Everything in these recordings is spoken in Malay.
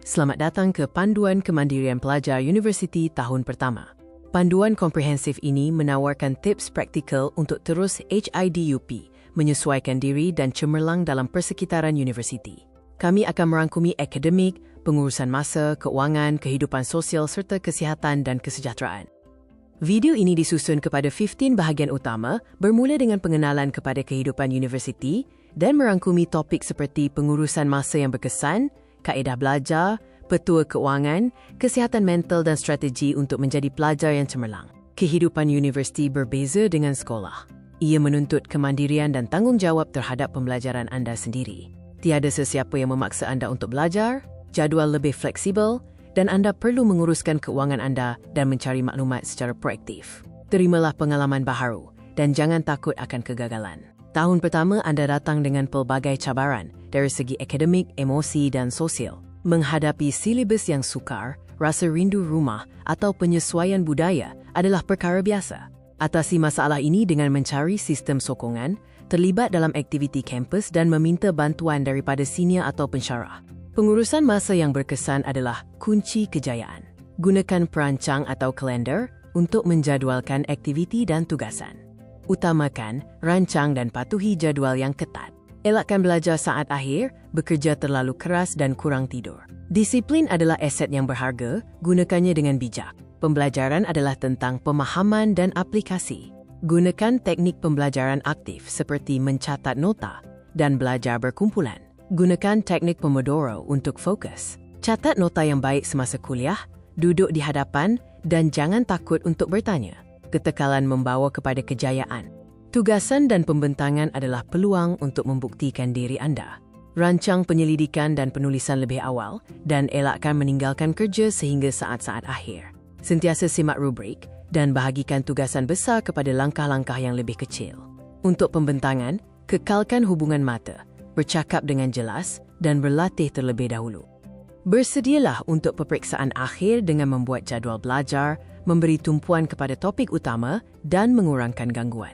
Selamat datang ke Panduan Kemandirian Pelajar Universiti tahun pertama. Panduan komprehensif ini menawarkan tips praktikal untuk terus HIDUP, menyesuaikan diri dan cemerlang dalam persekitaran universiti. Kami akan merangkumi akademik, pengurusan masa, keuangan, kehidupan sosial serta kesihatan dan kesejahteraan. Video ini disusun kepada 15 bahagian utama bermula dengan pengenalan kepada kehidupan universiti dan merangkumi topik seperti pengurusan masa yang berkesan, kaedah belajar, petua keuangan, kesihatan mental dan strategi untuk menjadi pelajar yang cemerlang. Kehidupan universiti berbeza dengan sekolah. Ia menuntut kemandirian dan tanggungjawab terhadap pembelajaran anda sendiri. Tiada sesiapa yang memaksa anda untuk belajar, jadual lebih fleksibel, dan anda perlu menguruskan keuangan anda dan mencari maklumat secara proaktif. Terimalah pengalaman baharu dan jangan takut akan kegagalan. Tahun pertama anda datang dengan pelbagai cabaran dari segi akademik, emosi dan sosial. Menghadapi silibus yang sukar, rasa rindu rumah atau penyesuaian budaya adalah perkara biasa. Atasi masalah ini dengan mencari sistem sokongan, terlibat dalam aktiviti kampus dan meminta bantuan daripada senior atau pensyarah. Pengurusan masa yang berkesan adalah kunci kejayaan. Gunakan perancang atau kalender untuk menjadualkan aktiviti dan tugasan. Utamakan, rancang dan patuhi jadual yang ketat. Elakkan belajar saat akhir, bekerja terlalu keras dan kurang tidur. Disiplin adalah aset yang berharga, gunakannya dengan bijak. Pembelajaran adalah tentang pemahaman dan aplikasi. Gunakan teknik pembelajaran aktif seperti mencatat nota dan belajar berkumpulan. Gunakan teknik Pomodoro untuk fokus. Catat nota yang baik semasa kuliah, duduk di hadapan dan jangan takut untuk bertanya. Ketekalan membawa kepada kejayaan. Tugasan dan pembentangan adalah peluang untuk membuktikan diri anda. Rancang penyelidikan dan penulisan lebih awal dan elakkan meninggalkan kerja sehingga saat-saat akhir. Sentiasa simak rubrik dan bahagikan tugasan besar kepada langkah-langkah yang lebih kecil. Untuk pembentangan, kekalkan hubungan mata, bercakap dengan jelas dan berlatih terlebih dahulu. Bersedialah untuk peperiksaan akhir dengan membuat jadual belajar, memberi tumpuan kepada topik utama dan mengurangkan gangguan.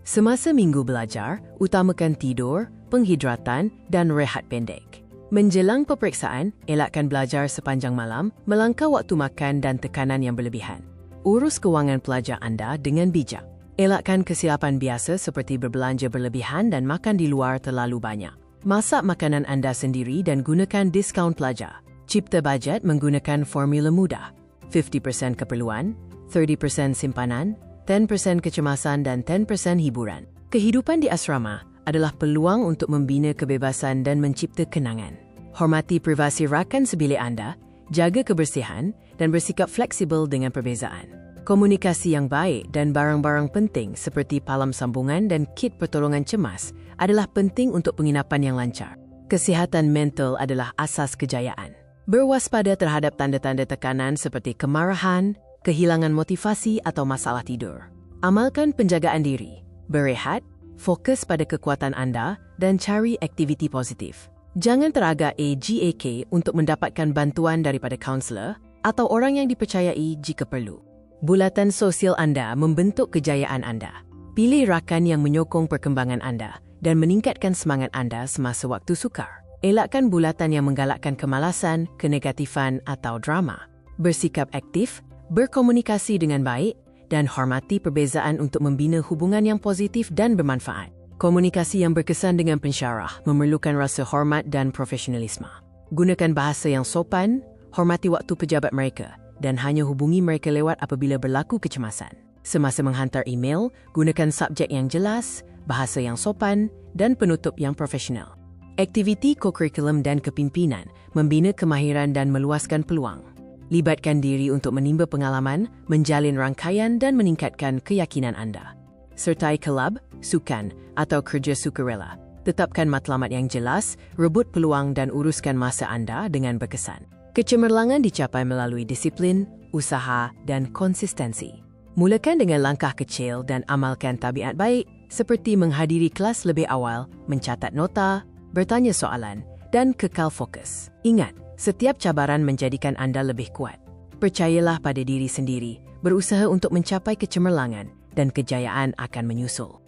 Semasa minggu belajar, utamakan tidur, penghidratan dan rehat pendek. Menjelang peperiksaan, elakkan belajar sepanjang malam, melangkah waktu makan dan tekanan yang berlebihan. Urus kewangan pelajar anda dengan bijak. Elakkan kesilapan biasa seperti berbelanja berlebihan dan makan di luar terlalu banyak. Masak makanan anda sendiri dan gunakan diskaun pelajar. Cipta bajet menggunakan formula mudah. 50% keperluan, 30% simpanan, 10% kecemasan dan 10% hiburan. Kehidupan di asrama adalah peluang untuk membina kebebasan dan mencipta kenangan. Hormati privasi rakan sebilik anda, jaga kebersihan dan bersikap fleksibel dengan perbezaan. Komunikasi yang baik dan barang-barang penting seperti palam sambungan dan kit pertolongan cemas adalah penting untuk penginapan yang lancar. Kesihatan mental adalah asas kejayaan. Berwaspada terhadap tanda-tanda tekanan seperti kemarahan, kehilangan motivasi atau masalah tidur. Amalkan penjagaan diri, berehat, fokus pada kekuatan anda dan cari aktiviti positif. Jangan teragak AGAK untuk mendapatkan bantuan daripada kaunselor atau orang yang dipercayai jika perlu. Bulatan sosial anda membentuk kejayaan anda. Pilih rakan yang menyokong perkembangan anda dan meningkatkan semangat anda semasa waktu sukar. Elakkan bulatan yang menggalakkan kemalasan, kenegatifan atau drama. Bersikap aktif, berkomunikasi dengan baik, dan hormati perbezaan untuk membina hubungan yang positif dan bermanfaat. Komunikasi yang berkesan dengan pensyarah memerlukan rasa hormat dan profesionalisme. Gunakan bahasa yang sopan, hormati waktu pejabat mereka, dan hanya hubungi mereka lewat apabila berlaku kecemasan. Semasa menghantar email, gunakan subjek yang jelas, bahasa yang sopan, dan penutup yang profesional. Aktiviti kokurikulum dan kepimpinan membina kemahiran dan meluaskan peluang. Libatkan diri untuk menimba pengalaman, menjalin rangkaian dan meningkatkan keyakinan anda. Sertai kelab, sukan atau kerja sukarela. Tetapkan matlamat yang jelas, rebut peluang dan uruskan masa anda dengan berkesan. Kecemerlangan dicapai melalui disiplin, usaha, dan konsistensi. Mulakan dengan langkah kecil dan amalkan tabiat baik seperti menghadiri kelas lebih awal, mencatat nota, bertanya soalan, dan kekal fokus. Ingat, setiap cabaran menjadikan anda lebih kuat. Percayalah pada diri sendiri, berusaha untuk mencapai kecemerlangan dan kejayaan akan menyusul.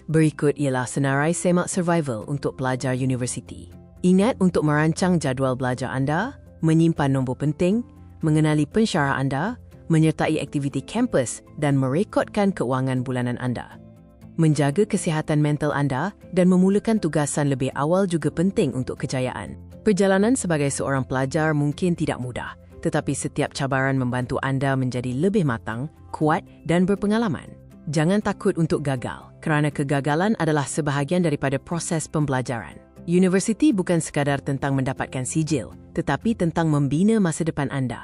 Berikut ialah senarai semak survival untuk pelajar universiti. Ingat untuk merancang jadual belajar anda, menyimpan nombor penting, mengenali pensyarah anda, menyertai aktiviti kampus dan merekodkan keuangan bulanan anda. Menjaga kesihatan mental anda dan memulakan tugasan lebih awal juga penting untuk kejayaan. Perjalanan sebagai seorang pelajar mungkin tidak mudah, tetapi setiap cabaran membantu anda menjadi lebih matang, kuat dan berpengalaman. Jangan takut untuk gagal, kerana kegagalan adalah sebahagian daripada proses pembelajaran. Universiti bukan sekadar tentang mendapatkan sijil, tetapi tentang membina masa depan anda.